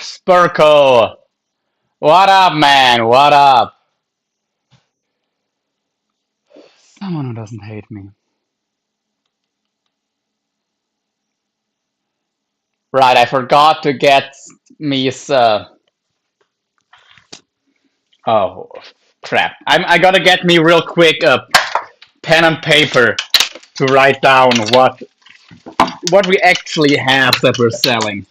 Spurko, what up, man? What up? Someone who doesn't hate me. Right, I forgot to get me. Oh, crap! I gotta get me real quick a pen and paper to write down what we actually have that we're selling.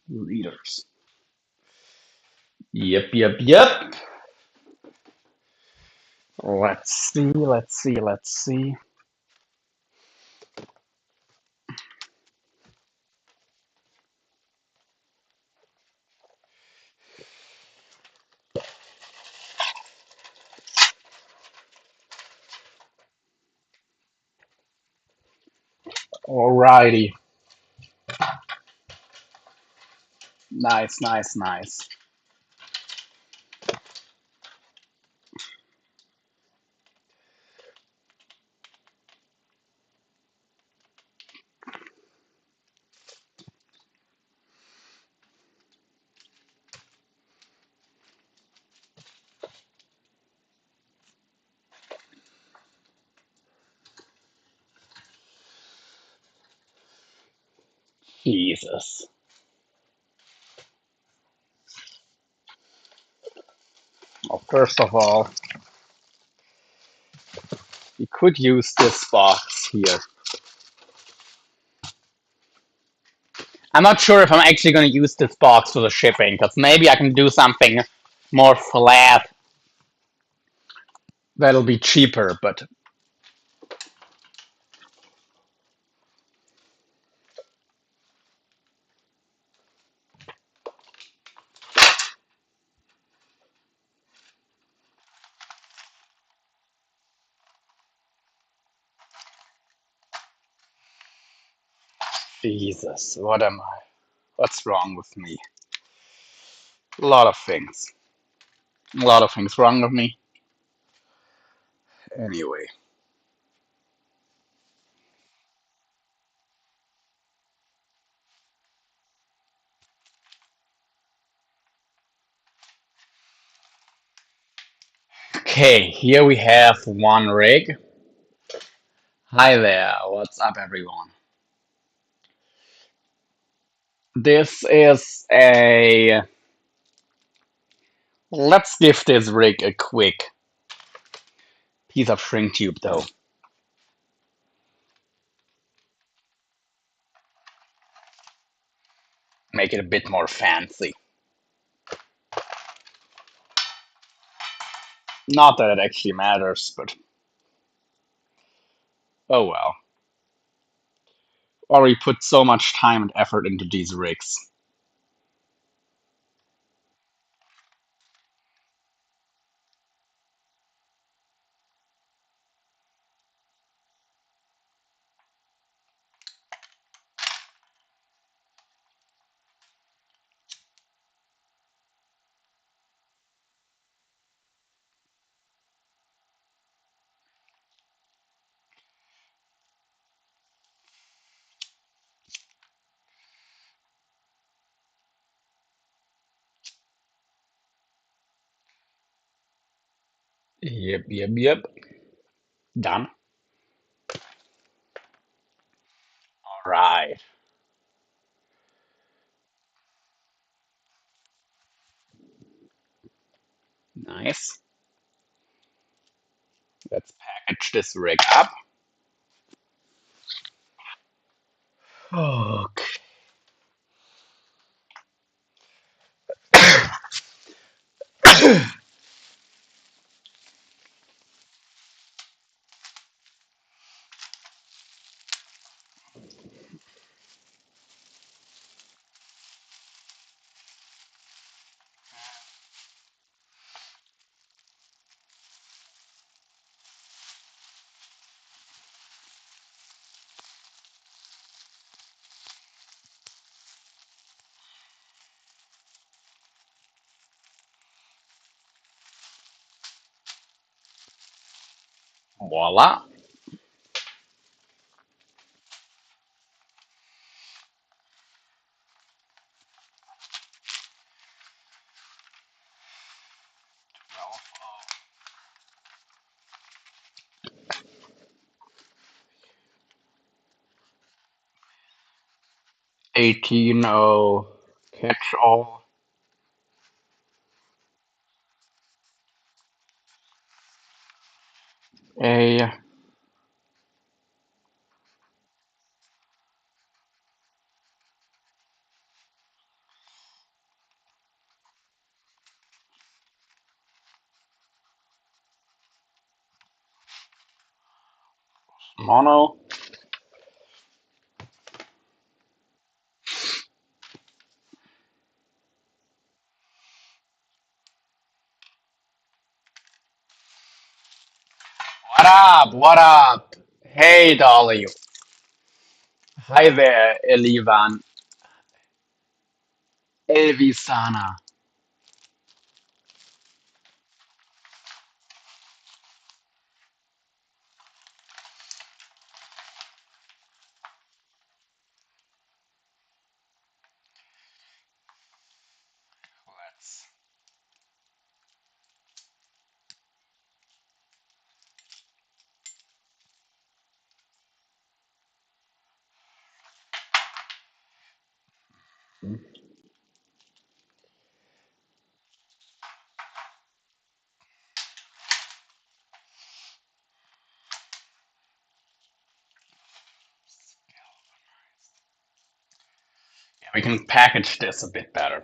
Readers. Yep. Let's see. Alrighty. Nice. Jesus. Well, first of all, you could use this box here. I'm not sure if I'm actually going to use this box for the shipping, because maybe I can do something more flat that'll be cheaper, but Jesus, what am I? What's wrong with me? A lot of things. A lot of things wrong with me. Anyway. Okay, here we have one rig. Hi there, what's up, everyone? This is a. Let's give this rig a quick piece of shrink tube, though. Make it a bit more fancy. Not that it actually matters, but oh well. Or we put so much time and effort into these rigs. Yep. Done. All right. Nice. Let's package this rig up. Okay. Voila. 18-0 catch all. A mono. What up? What up? Hey, Dolly. Hi there, Elivan. Elvisana. Let's. Yeah, we can package this a bit better.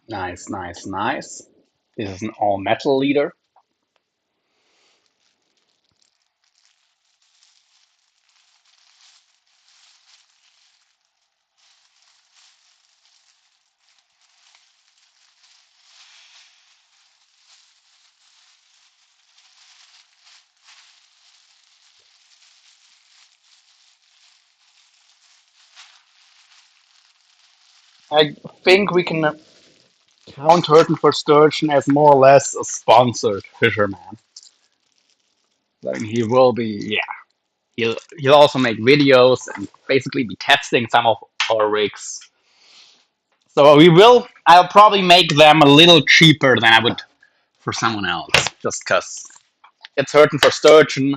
Nice, nice, nice. This is an all metal leader. I think we can count Hurton for Sturgeon as more or less a sponsored fisherman. Like he will be, yeah. He'll also make videos and basically be testing some of our rigs. So we will. I'll probably make them a little cheaper than I would for someone else, just because it's Hurton for Sturgeon.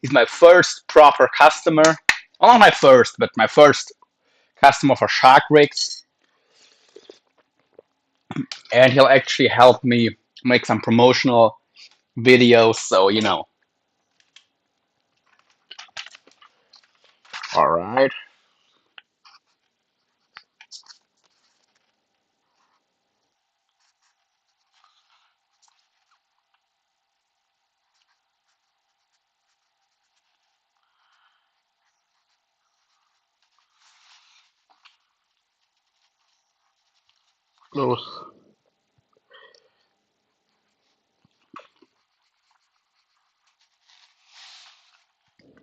He's my first proper customer. Well, not my first, but my first customer for shark rigs, and he'll actually help me make some promotional videos. So All right. Close.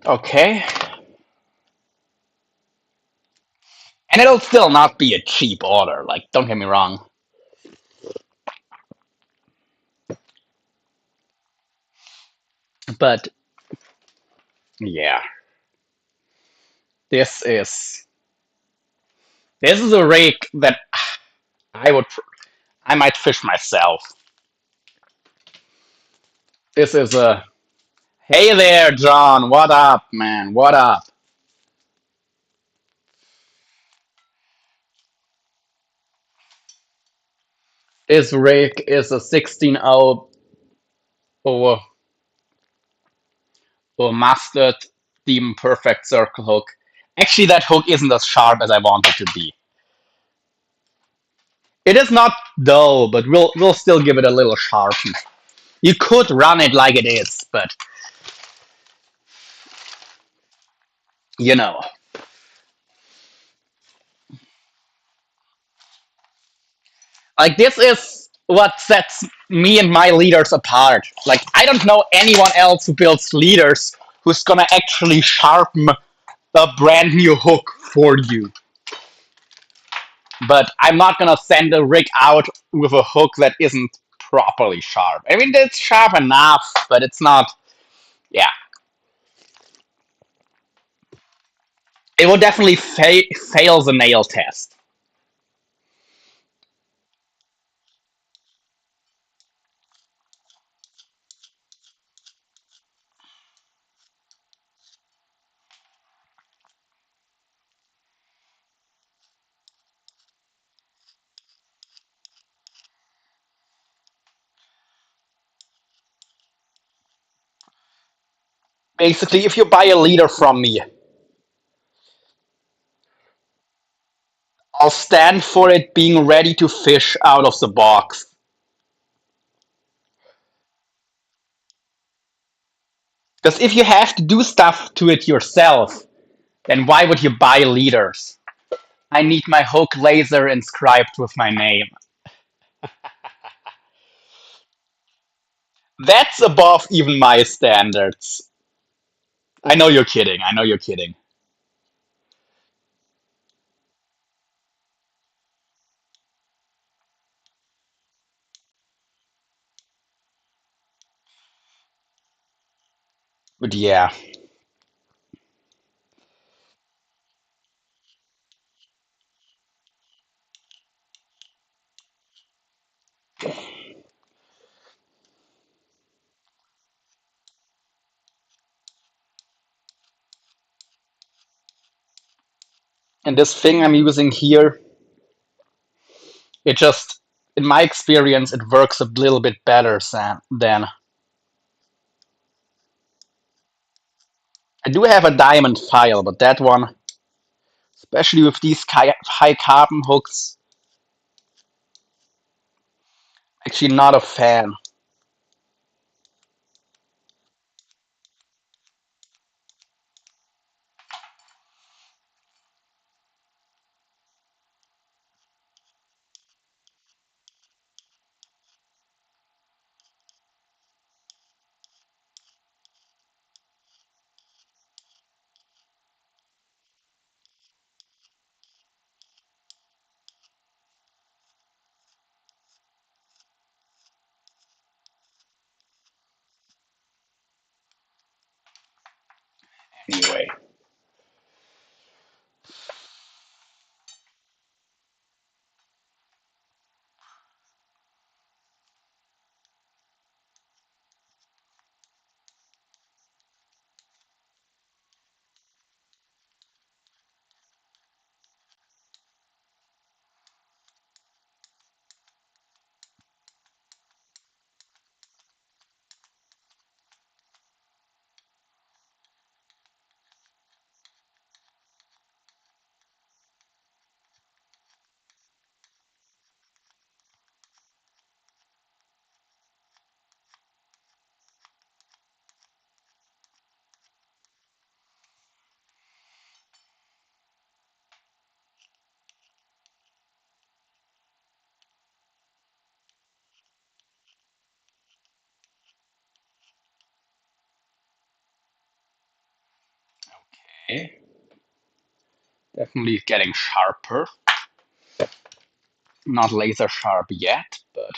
Okay. And it'll still not be a cheap order. Like, don't get me wrong. But yeah, this is this is a rig that I would I might fish myself. This is a. Hey there, John. What up, man? What up? This rig is a 16-0 or mustard demon perfect circle hook. Actually, that hook isn't as sharp as I want it to be. It is not dull, but we'll still give it a little sharpness. You could run it like it is, but you know. Like this is what sets me and my leaders apart. Like I don't know anyone else who builds leaders who's gonna actually sharpen a brand new hook for you. But I'm not gonna send a rig out with a hook that isn't properly sharp. I mean, it's sharp enough, but it's not. Yeah, it will definitely fail the nail test. Basically, if you buy a leader from me, I'll stand for it being ready to fish out of the box. Because if you have to do stuff to it yourself, then why would you buy leaders? I need my hook laser inscribed with my name. That's above even my standards. I know you're kidding. I know you're kidding. But yeah. And this thing I'm using here, it just, in my experience, it works a little bit better than. I do have a diamond file, but that one, especially with these high carbon hooks, actually not a fan. Anyway. Okay. Definitely getting sharper. Not laser sharp yet, but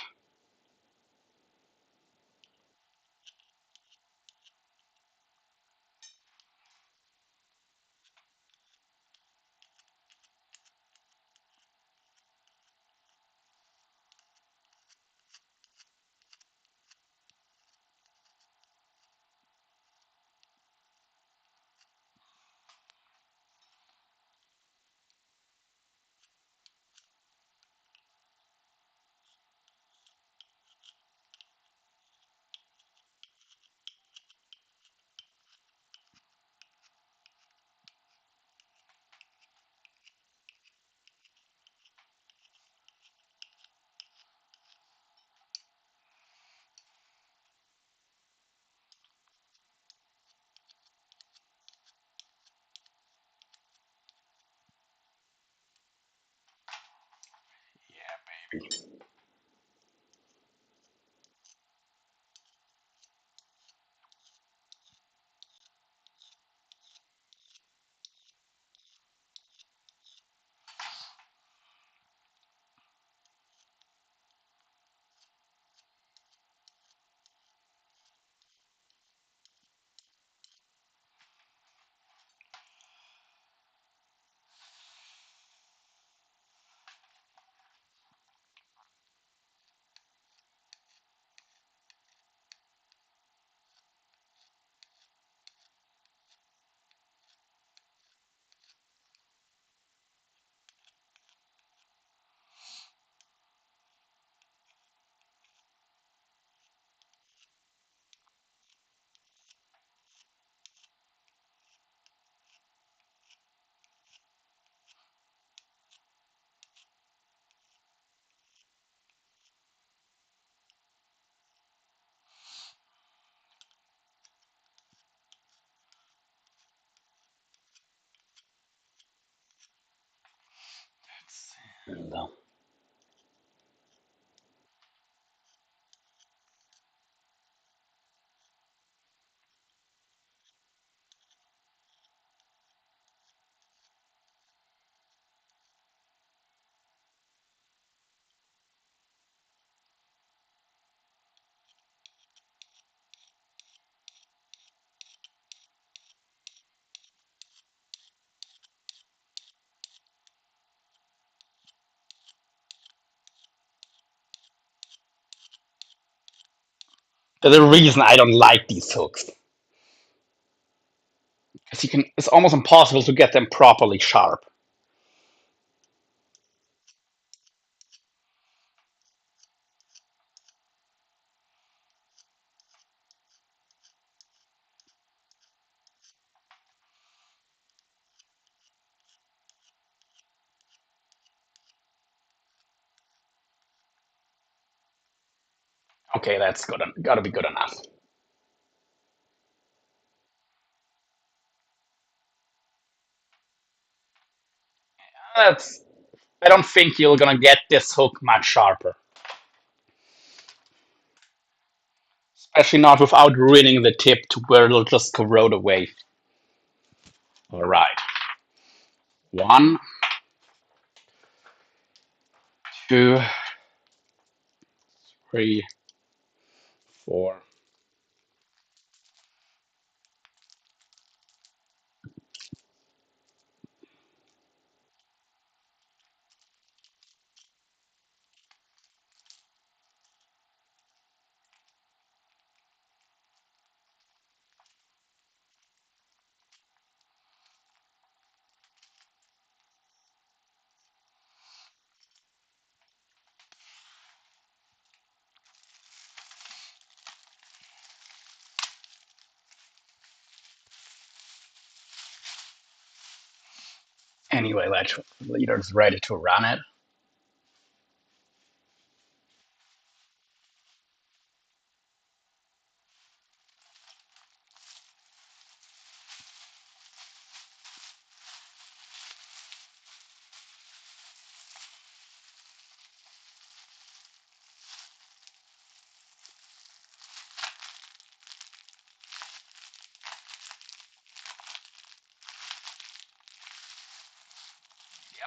There's a reason I don't like these hooks. Because it's almost impossible to get them properly sharp. Okay, that's good. Gotta be good enough. That's. I don't think you're gonna get this hook much sharper, especially not without ruining the tip to where it'll just corrode away. All right, one, two, three, four. Anyway, that leader's ready to run it.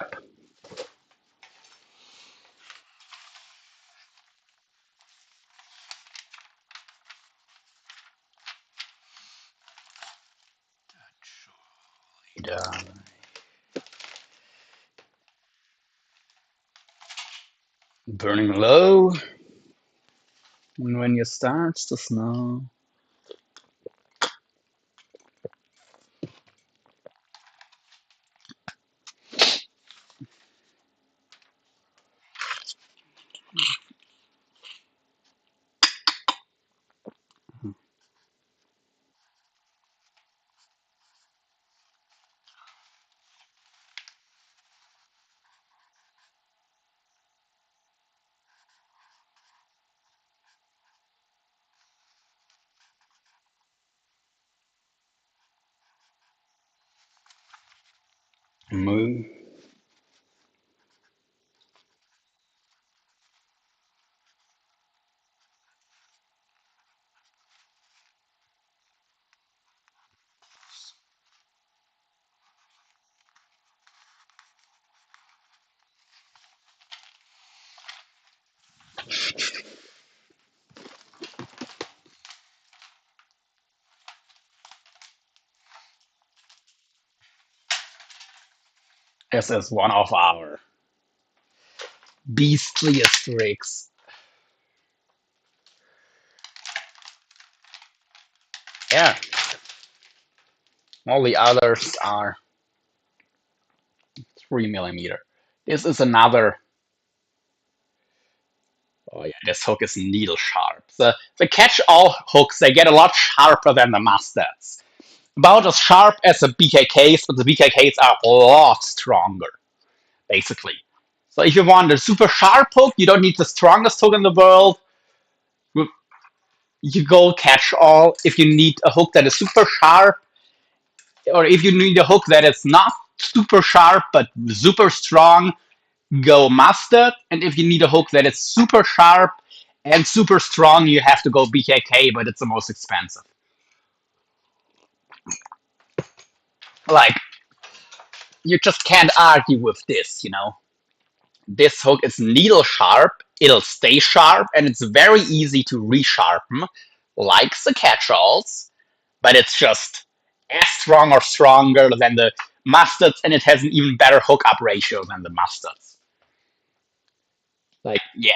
Yep. Done. Burning low. And when it starts to snow. Move. This is one of our beastliest rigs. Yeah, all the others are 3 millimeter. This is another. Oh yeah, this hook is needle sharp. The catch-all hooks, they get a lot sharper than the mustards. About as sharp as the BKKs, but the BKKs are a lot stronger, basically. So if you want a super sharp hook, you don't need the strongest hook in the world. You go catch-all. If you need a hook that is super sharp, or if you need a hook that is not super sharp but super strong, go mustard. And if you need a hook that is super sharp and super strong, you have to go BKK, but it's the most expensive. Like, you just can't argue with this, you know? This hook is needle sharp, it'll stay sharp, and it's very easy to resharpen, like the catch-alls, but it's just as strong or stronger than the mustards, and it has an even better hookup ratio than the mustards. Like, yeah.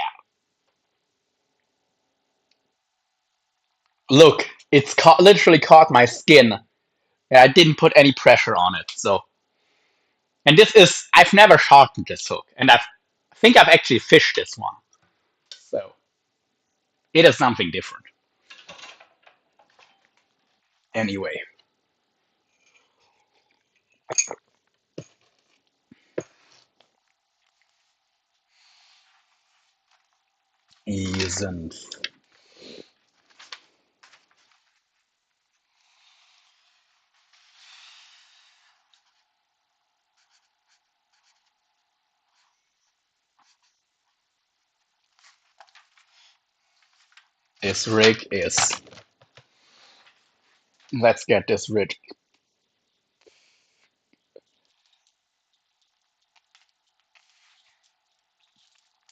Look, it's literally caught my skin. I didn't put any pressure on it, so. And this is, I've never sharpened this hook, and I think I've actually fished this one. So, it is something different. Anyway. Isn't. This rig is. Let's get this rig.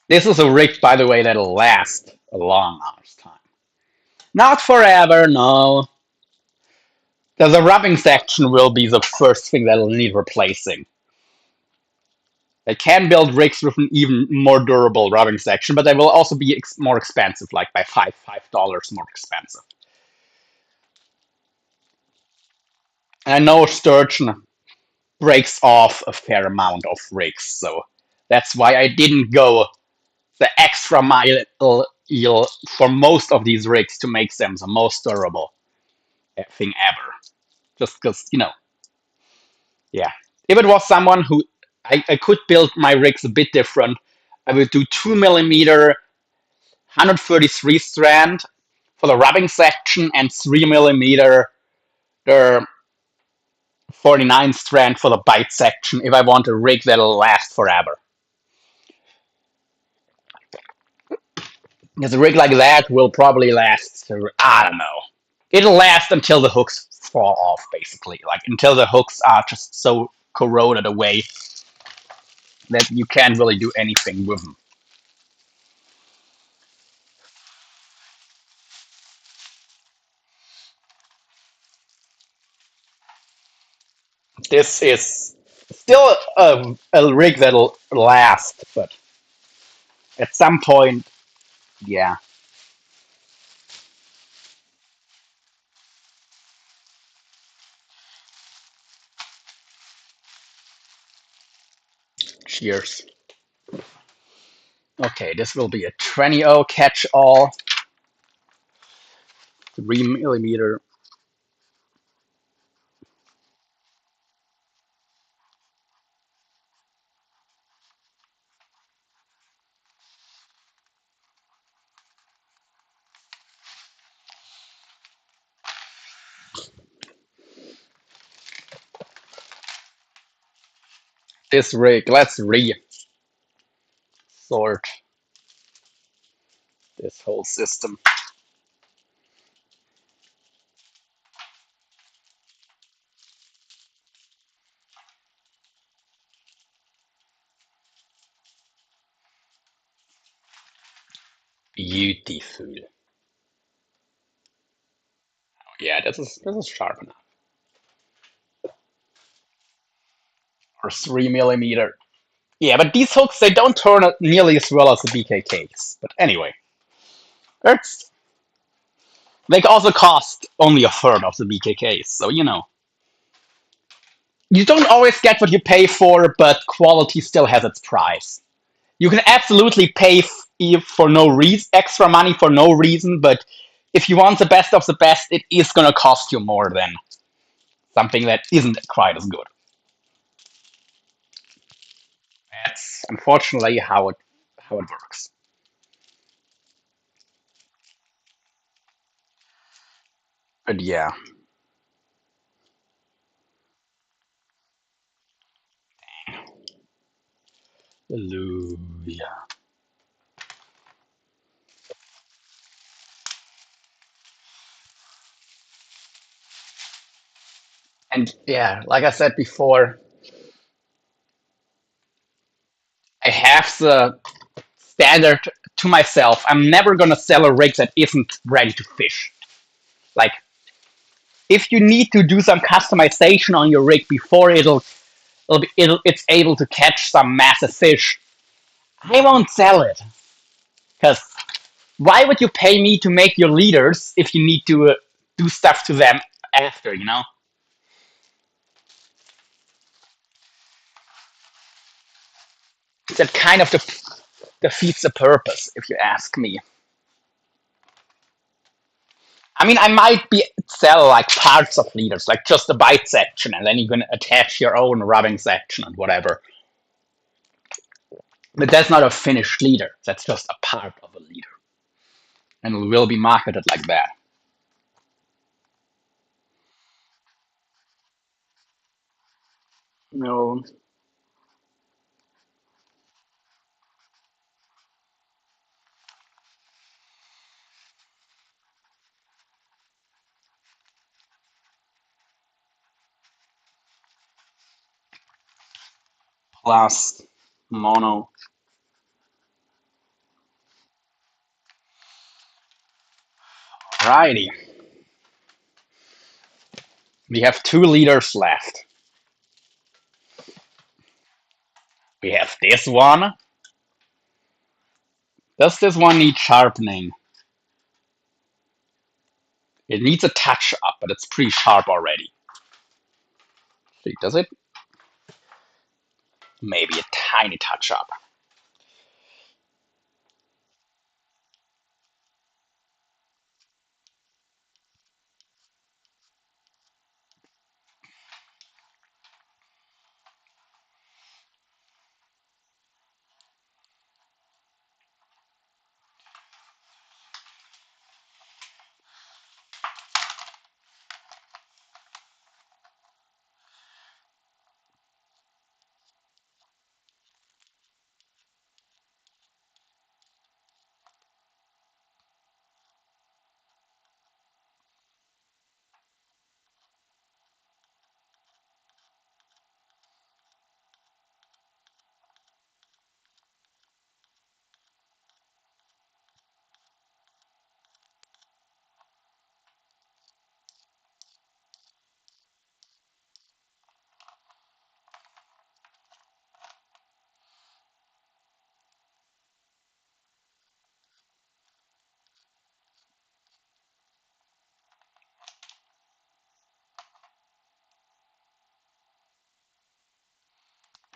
This is a rig, by the way, that'll last a long hour's time. Not forever, no. The rubbing section will be the first thing that'll need replacing. They can build rigs with an even more durable rubbing section, but they will also be more expensive, like by $5 more expensive. And I know Sturgeon breaks off a fair amount of rigs, so that's why I didn't go the extra mile for most of these rigs to make them the most durable thing ever. Just because, yeah. If it was someone who I could build my rigs a bit different, I would do 2mm 133 strand for the rubbing section and 3mm the 49 strand for the bite section if I want a rig that'll last forever. Because a rig like that will probably last, I don't know. It'll last until the hooks fall off, basically. Like, until the hooks are just so corroded away that you can't really do anything with them. This is still a rig that'll last, but at some point, yeah. Cheers. Okay, this will be a 20 catch-all, 3mm. This rig, let's re-sort this whole system. Beautiful. Yeah, this is sharp enough. or 3 millimeter. Yeah, but these hooks, they don't turn out nearly as well as the BKKs. But anyway, it's they also cost only a third of the BKKs, so you don't always get what you pay for, but quality still has its price. You can absolutely pay for no reason, extra money for no reason, but if you want the best of the best, it is gonna cost you more than something that isn't quite as good. That's unfortunately how it works. But yeah, hallelujah. And yeah, like I said before, I have the standard to myself. I'm never gonna sell a rig that isn't ready to fish. Like, if you need to do some customization on your rig before it's able to catch some massive fish, I won't sell it. Because why would you pay me to make your leaders if you need to do stuff to them after? That kind of defeats the purpose, if you ask me. I mean, I might be sell like parts of leaders, like just the bite section, and then you can attach your own rubbing section and whatever. But that's not a finished leader. That's just a part of a leader, and it will be marketed like that. No. Plus mono. Righty. We have 2 leaders left. We have this one. Does this one need sharpening? It needs a touch up, but it's pretty sharp already. See, does it? Maybe a tiny touch up.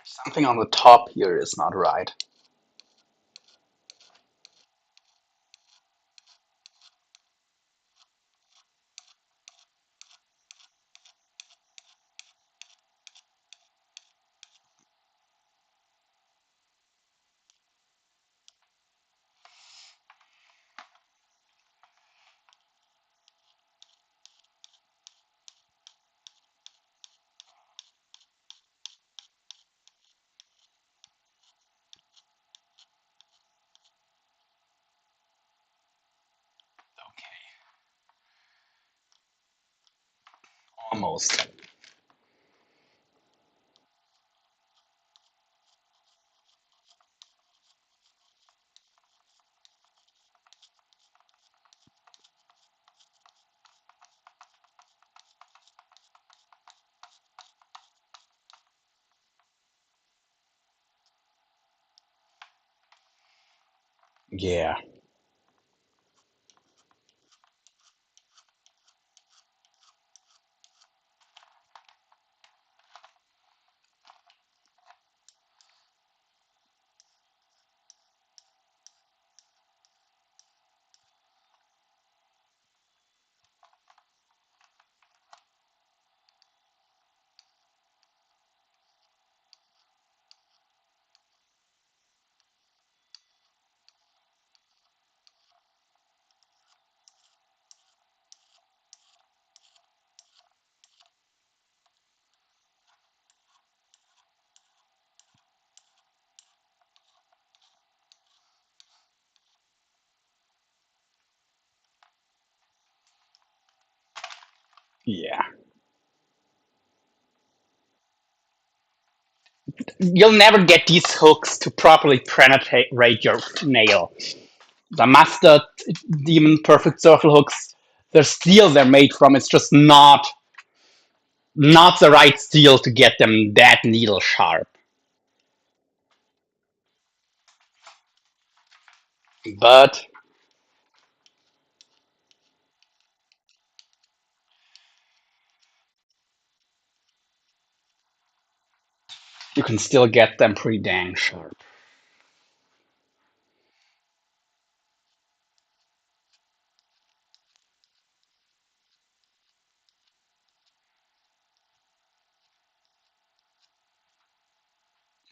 Something on the top here is not right. Okay, almost. Yeah. Yeah. You'll never get these hooks to properly penetrate your nail. The Master Demon Perfect Circle hooks, the steel they're made from, it's just not the right steel to get them that needle sharp. But you can still get them pretty dang sharp.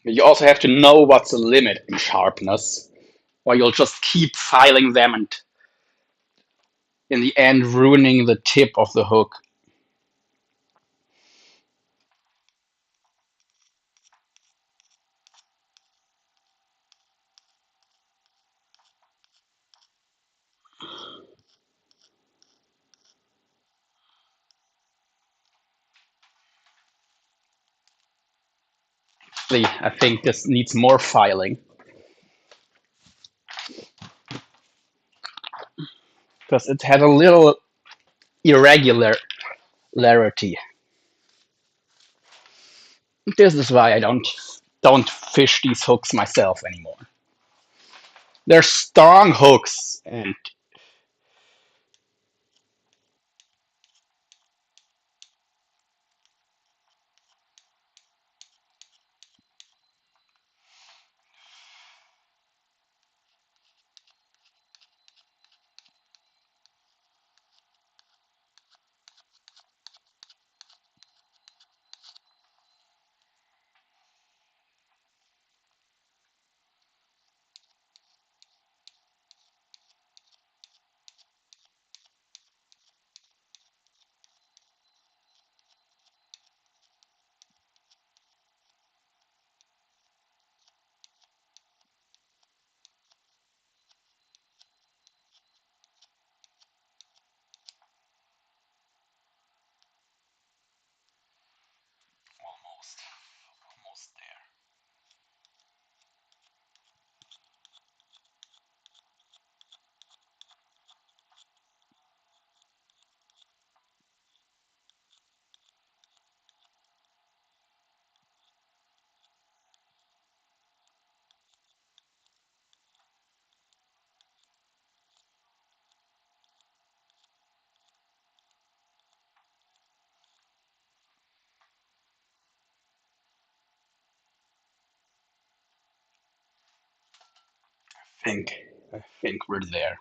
You also have to know what's the limit in sharpness, or you'll just keep filing them and in the end ruining the tip of the hook. I think this needs more filing because it had a little irregularity. This is why I don't fish these hooks myself anymore. They're strong hooks, and almost there. I think we're there.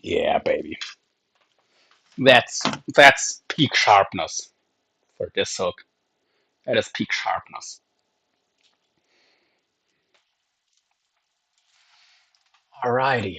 Yeah, baby. That's that's peak sharpness for this hook. That is peak sharpness. Alrighty.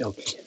Okay.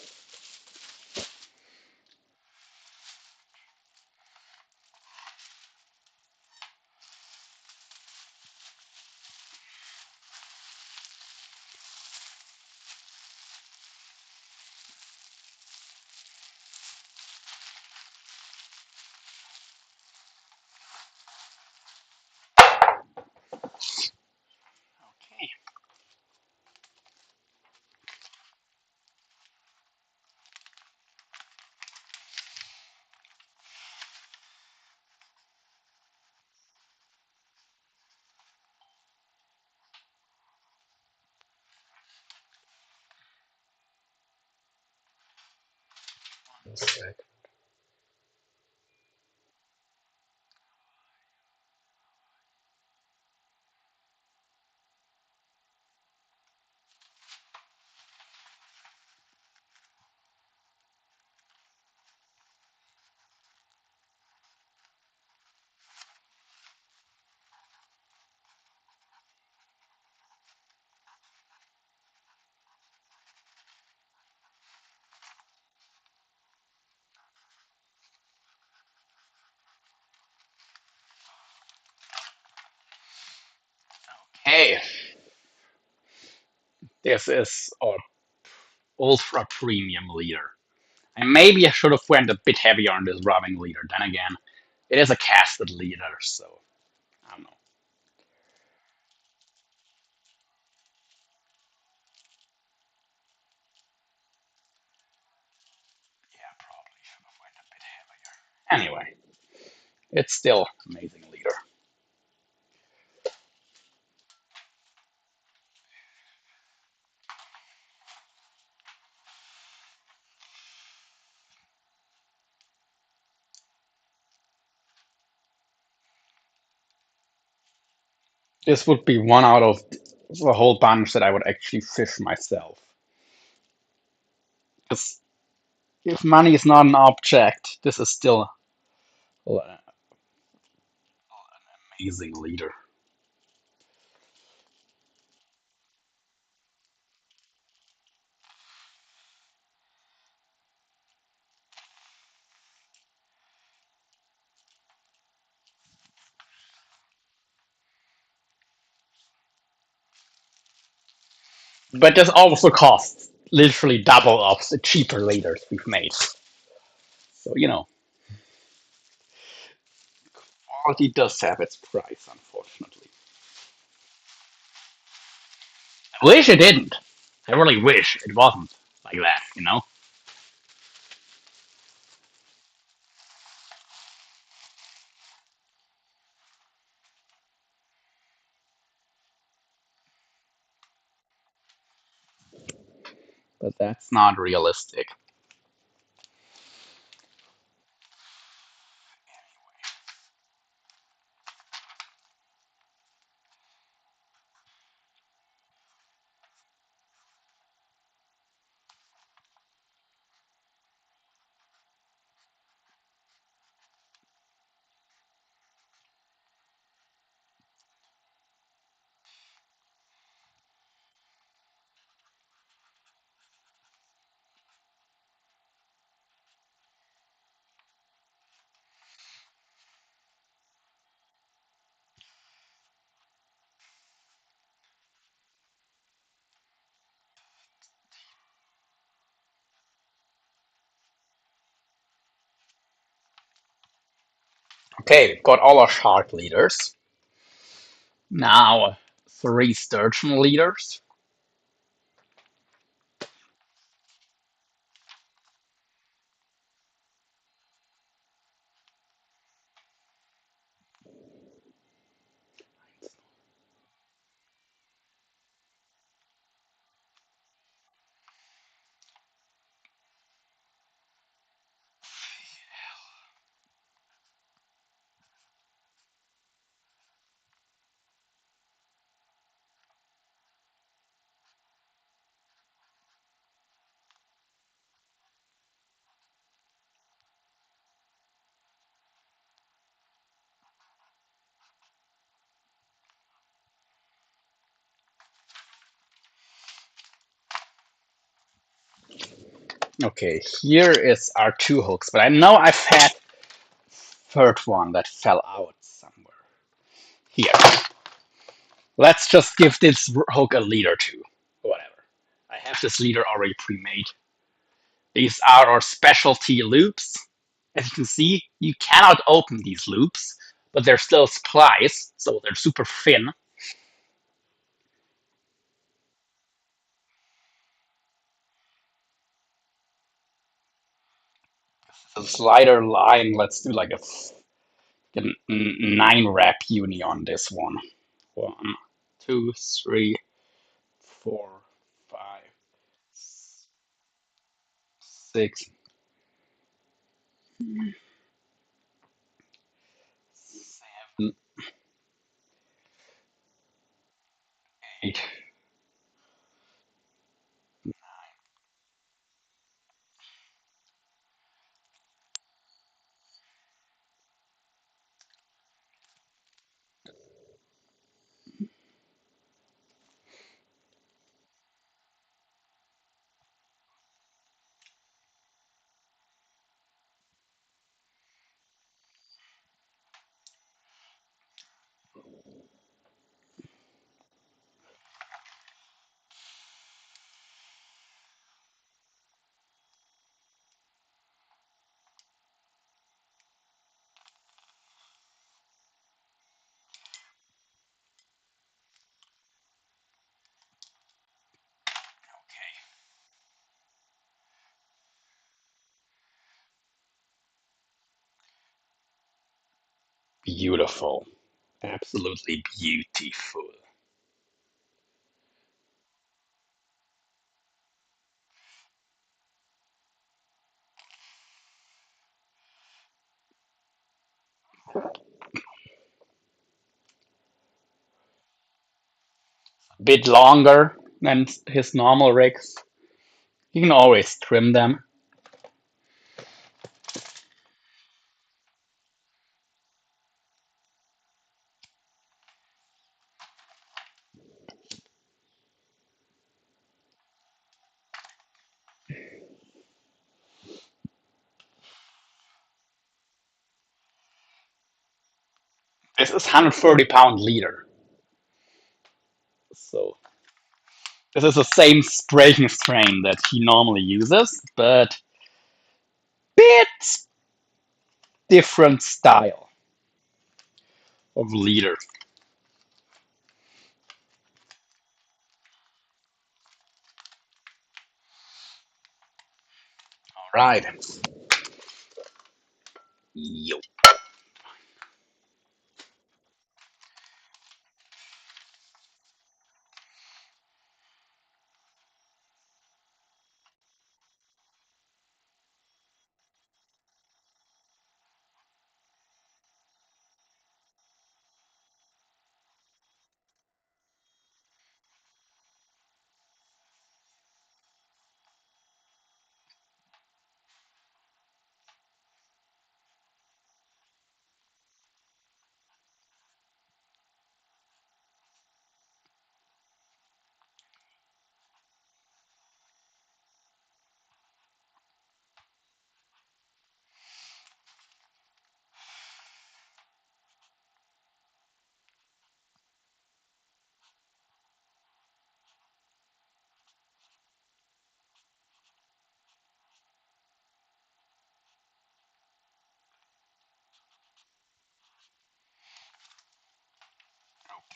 Hey, this is our ultra premium leader. And maybe I should have went a bit heavier on this rubbing leader. Then again, it is a casted leader, so I don't know. Yeah, probably should have went a bit heavier. Anyway, it's still amazing leader. This would be one out of the whole bunch that I would actually fish myself. Because if money is not an object, this is still an amazing leader. But this also costs literally double of the cheaper leaders we've made. So, quality does have its price, unfortunately. I wish it didn't. I really wish it wasn't like that. but that's not realistic. Okay, we've got all our shark leaders. Now, three sturgeon leaders. Okay, here is our two hooks, but I know I've had third one that fell out somewhere. Here. Let's just give this hook a leader too. Whatever. I have this leader already pre-made. These are our specialty loops. As you can see, you cannot open these loops, but they're still splice, so they're super thin. The slider line, let's do like a 9 rep uni on this one. 1, 2, 3, 4, 5, 6, 7, 8. Beautiful. Absolutely beautiful. Bit longer than his normal rigs. You can always trim them. This is 130-pound leader. So this is the same breaking strain that he normally uses, but bit different style of leader. All right. Yo.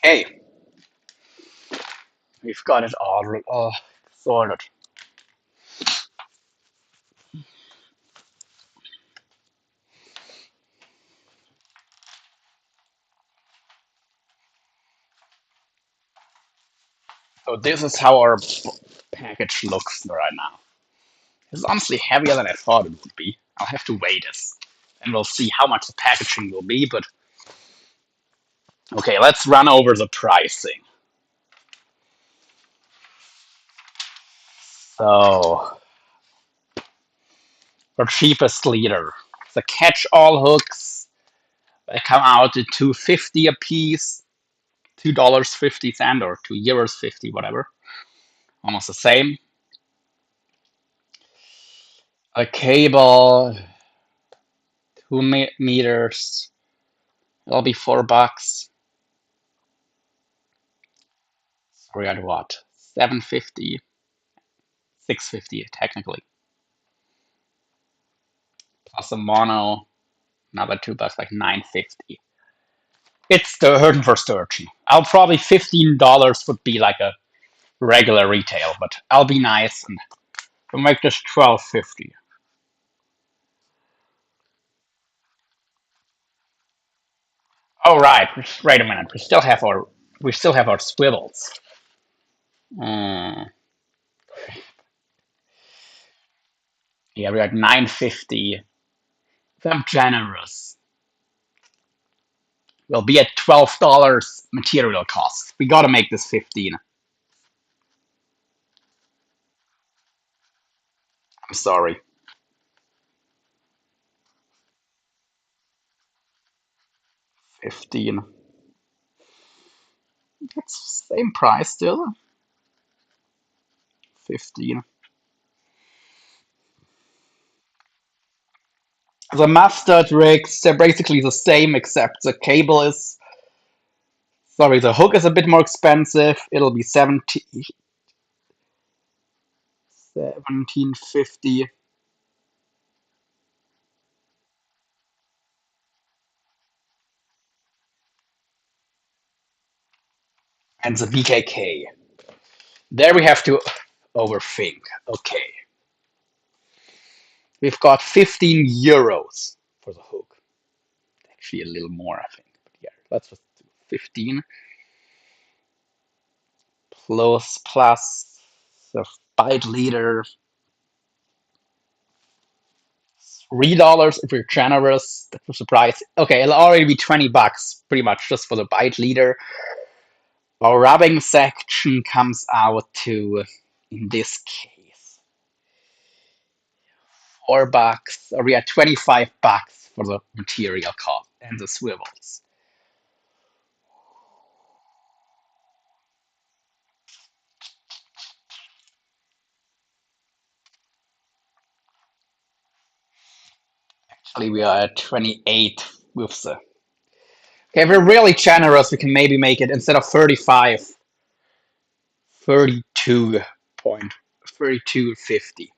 Okay, we've got it all sorted. So this is how our package looks right now. It's honestly heavier than I thought it would be. I'll have to weigh this, and we'll see how much the packaging will be. But okay, let's run over the pricing. So, our cheapest leader, the catch-all hooks, they come out to 2.50 a piece, $2.50 or €2.50, whatever, almost the same. A cable, 2 meters, it'll be $4. So we're at what? 7.50, 6.50 technically, plus a mono, another $2, like 9.50. It's the hurting for sturgeon. I'll probably $15 would be like a regular retail, but I'll be nice and we'll make this 12.50. Oh right, wait a minute. We still have our swivels. Mm, yeah, we're at 9.50. If I'm generous, we'll be at $12 material cost. We gotta make this 15. I'm sorry. 15. It's same price still. 15. The mustard rigs, they're basically the same except the cable is, sorry, the hook is a bit more expensive. It'll be 17.50. And the BKK. There we have to overthink. Okay. We've got 15 euros for the hook. Actually, a little more, I think. But yeah, let's just do 15 plus the bite leader. $3 if you're generous. That was a price. Okay, it'll already be $20 pretty much just for the bite leader. Our rubbing section comes out to, in this case, $4, or we are $25 for the material cost and the swivels. Actually, we are at 28 with the. Okay, if we're really generous, we can maybe make it instead of 35, 32 point 32.50.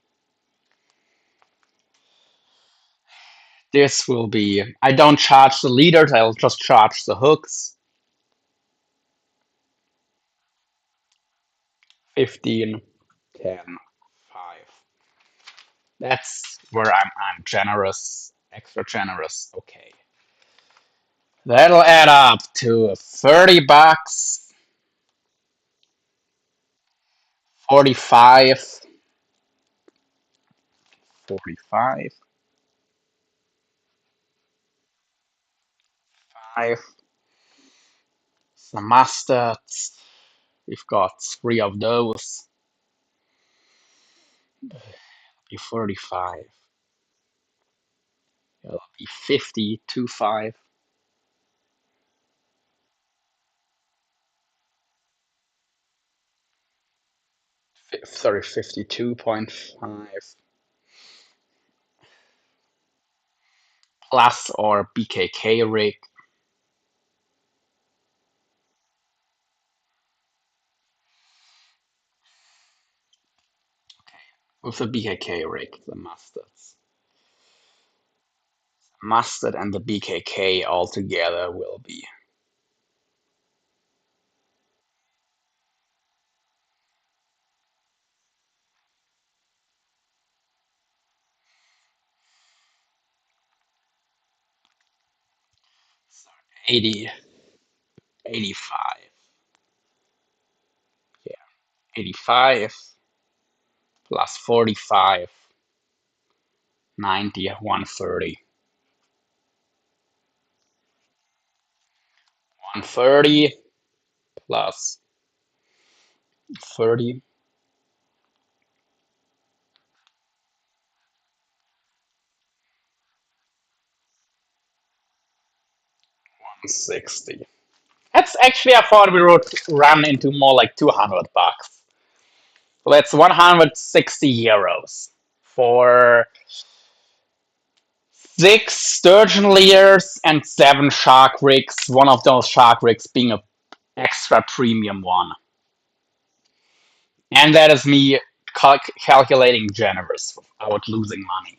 This will be. I don't charge the leaders. I'll just charge the hooks. 15, 10, 5. That's where I'm generous, extra generous. Okay. That'll add up to $30, 45, 45, 5. Some mustards. We've got 3 of those. Be 45. It'll be 50, 25. Sorry, 52.5 plus or BKK rig. With the BKK rig, the mustards. Mustard and the BKK all together will be 80, 85. Yeah, 85 plus 45, 90, 130. 130 plus 30, 160. That's actually, I thought we would run into more like $200. So that's 160 euros for six sturgeon layers and seven shark rigs. One of those shark rigs being a extra premium one. And that is me calculating generous without losing money.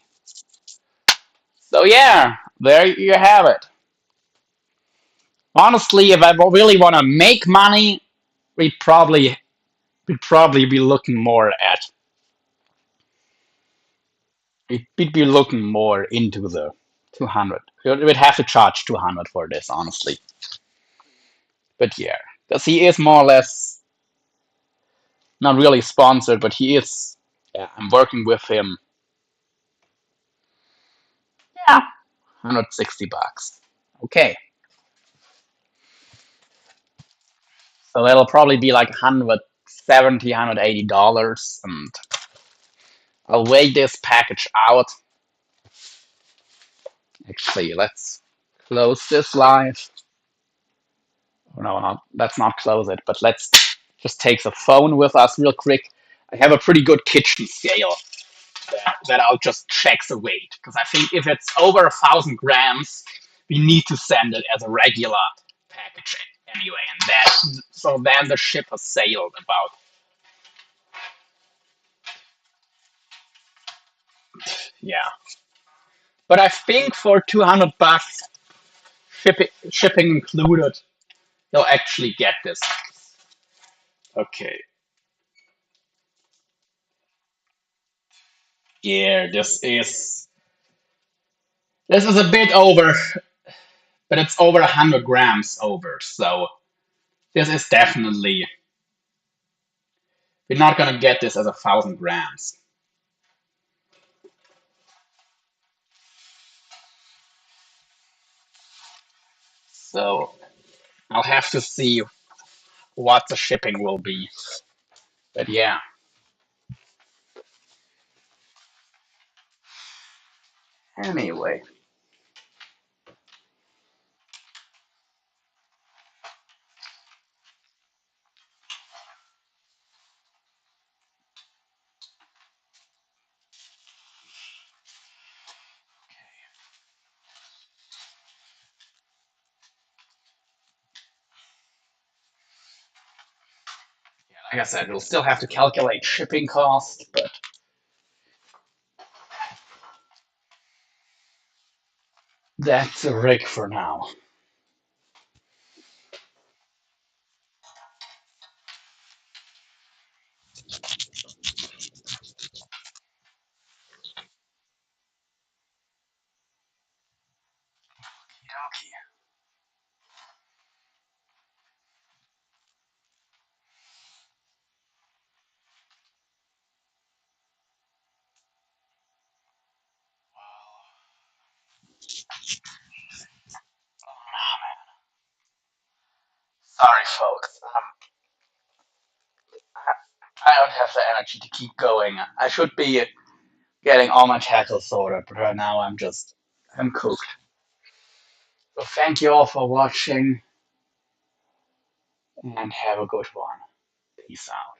So yeah, there you have it. Honestly, if I really want to make money, we'd probably we'd probably be looking more at we'd be looking more into the 200. We'd have to charge 200 for this, honestly. But yeah, because he is more or less not really sponsored, but he is. Yeah, I'm working with him. Yeah, $160. Okay, so that'll probably be like 170, $180, and I'll weigh this package out. Actually, let's close this live. No, not let's not close it, but let's just take the phone with us real quick. I have a pretty good kitchen scale that I'll just check the weight, because I think if it's over 1,000 grams, we need to send it as a regular package anyway, and that so then the ship has sailed about. Yeah, but I think for $200, shipping included, you'll actually get this. Okay, yeah, this is a bit over, but it's over 100 grams over. So this is definitely, we're not gonna get this as 1,000 grams. So I'll have to see what the shipping will be. But yeah, anyway. Like I said, we'll still have to calculate shipping cost, but that's a rig for now. Sorry, folks. I don't have the energy to keep going. I should be getting all my tackles sorted, but right now I'm cooked. So thank you all for watching, and have a good one. Peace out.